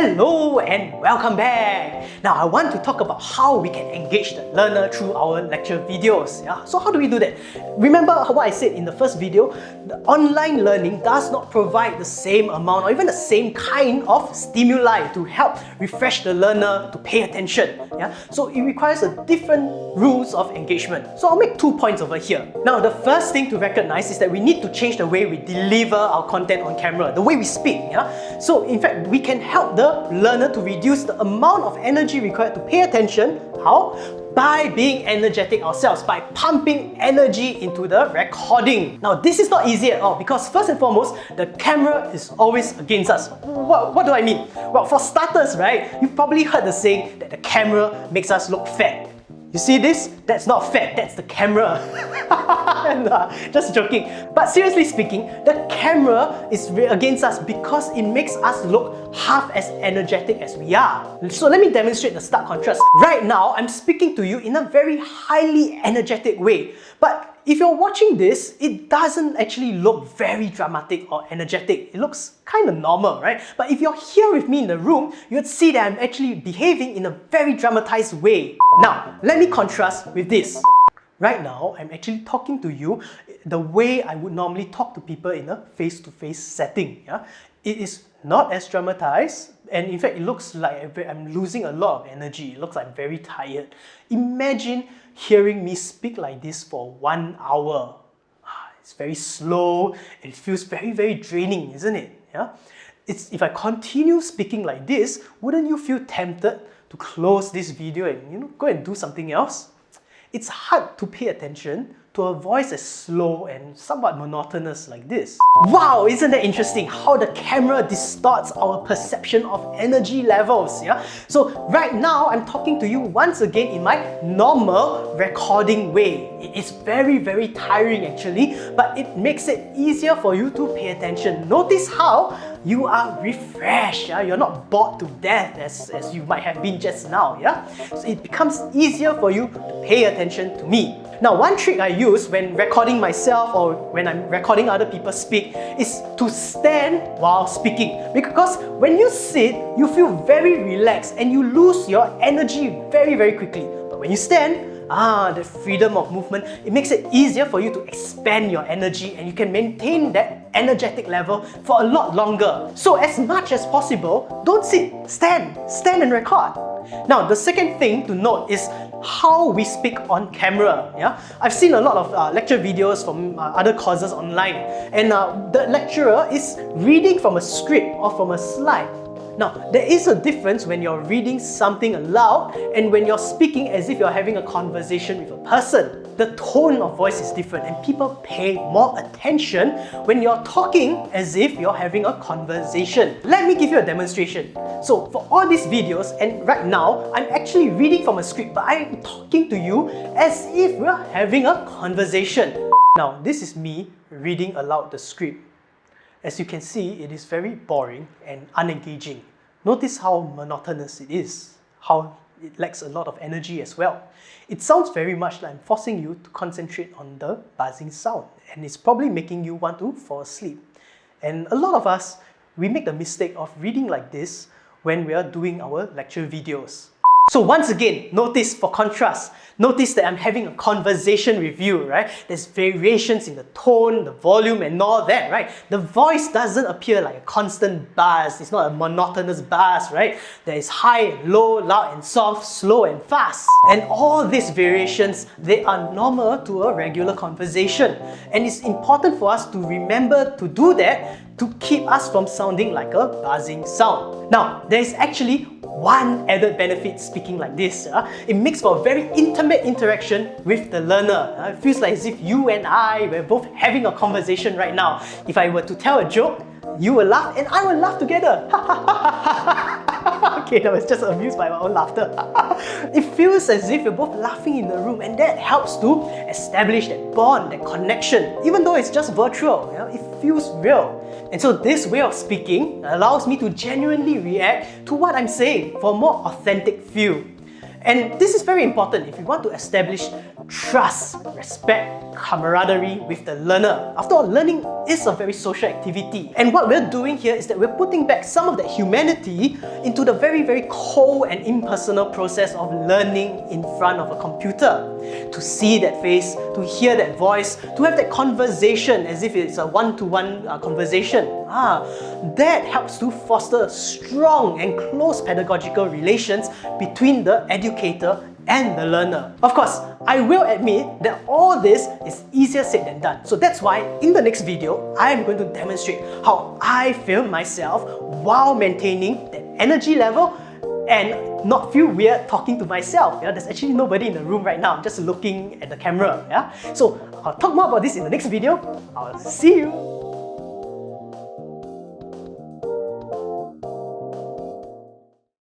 Hello and welcome back! Now I want to talk about how we can engage the learner through our lecture videos. So how do we do that? Remember what I said in the first video? The online learning does not provide the same amount or even the same kind of stimuli to help refresh the learner to pay attention. So it requires a different rules of engagement. So I'll make 2 points over here. Now the first thing to recognize is that we need to change the way we deliver our content on camera, the way we speak. So in fact, we can help the learner to reduce the amount of energy required to pay attention. How? By being energetic ourselves, by pumping energy into the recording. Now this is not easy at all because first and foremost, the camera is always against us. What do I mean? Well, for starters, right, you've probably heard the saying that the camera makes us look fat. You see this? That's not fat, that's the camera. Just joking. But seriously speaking, the camera is against us because it makes us look half as energetic as we are. So let me demonstrate the stark contrast. Right now, I'm speaking to you in a very highly energetic way. But if you're watching this, it doesn't actually look very dramatic or energetic. It looks kind of normal, right? But if you're here with me in the room, you'd see that I'm actually behaving in a very dramatized way. Now, let me contrast with this. Right now, I'm actually talking to you the way I would normally talk to people in a face-to-face setting. It is not as dramatized, and in fact, it looks like I'm losing a lot of energy. It looks like I'm very tired. Imagine hearing me speak like this for 1 hour. It's very slow, it feels very, very draining, isn't it? If I continue speaking like this, wouldn't you feel tempted to close this video and go and do something else? It's hard to pay attention to a voice as slow and somewhat monotonous like this. Wow, isn't that interesting how the camera distorts our perception of energy levels? So right now, I'm talking to you once again in my normal recording way. It is very, very tiring actually, but it makes it easier for you to pay attention. Notice how you are refreshed. You're not bored to death as you might have been just now. So it becomes easier for you to pay attention to me. Now, one trick I use when recording myself or when I'm recording other people speak is to stand while speaking. Because when you sit, you feel very relaxed and you lose your energy very, very quickly. But when you stand, the freedom of movement, it makes it easier for you to expand your energy and you can maintain that energetic level for a lot longer. So as much as possible, don't sit, stand and record. Now, the second thing to note is how we speak on camera. I've seen a lot of lecture videos from other courses online, and the lecturer is reading from a script or from a slide. Now, there is a difference when you're reading something aloud and when you're speaking as if you're having a conversation with a person. The tone of voice is different and people pay more attention when you're talking as if you're having a conversation. Let me give you a demonstration. So for all these videos, and right now, I'm actually reading from a script, but I'm talking to you as if we're having a conversation. Now, this is me reading aloud the script. As you can see, it is very boring and unengaging. Notice how monotonous it is, how it lacks a lot of energy as well. It sounds very much like I'm forcing you to concentrate on the buzzing sound, and it's probably making you want to fall asleep. And a lot of us, we make the mistake of reading like this when we are doing our lecture videos. So once again, notice for contrast, notice that I'm having a conversation with you, right? There's variations in the tone, the volume and all that, right? The voice doesn't appear like a constant buzz. It's not a monotonous buzz, right? There is high and low, loud and soft, slow and fast. And all these variations, they are normal to a regular conversation. And it's important for us to remember to do that to keep us from sounding like a buzzing sound. Now, there is actually one added benefit speaking like this. It makes for a very intimate interaction with the learner. It feels like as if you and I were both having a conversation right now. If I were to tell a joke, you will laugh and I will laugh together. Okay, I was just amused by my own laughter. It feels as if you're both laughing in the room, and that helps to establish that bond, that connection. Even though it's just virtual, it feels real. And so this way of speaking allows me to genuinely react to what I'm saying for a more authentic feel. And this is very important if you want to establish trust, respect, camaraderie with the learner. After all, learning is a very social activity. And what we're doing here is that we're putting back some of that humanity into the very, very cold and impersonal process of learning in front of a computer. To see that face, to hear that voice, to have that conversation as if it's a one-to-one conversation. That helps to foster strong and close pedagogical relations between the educator and the learner. Of course, I will admit that all this is easier said than done. So that's why in the next video, I am going to demonstrate how I film myself while maintaining that energy level and not feel weird talking to myself. There's actually nobody in the room right now. I'm just looking at the camera. So I'll talk more about this in the next video. I'll see you.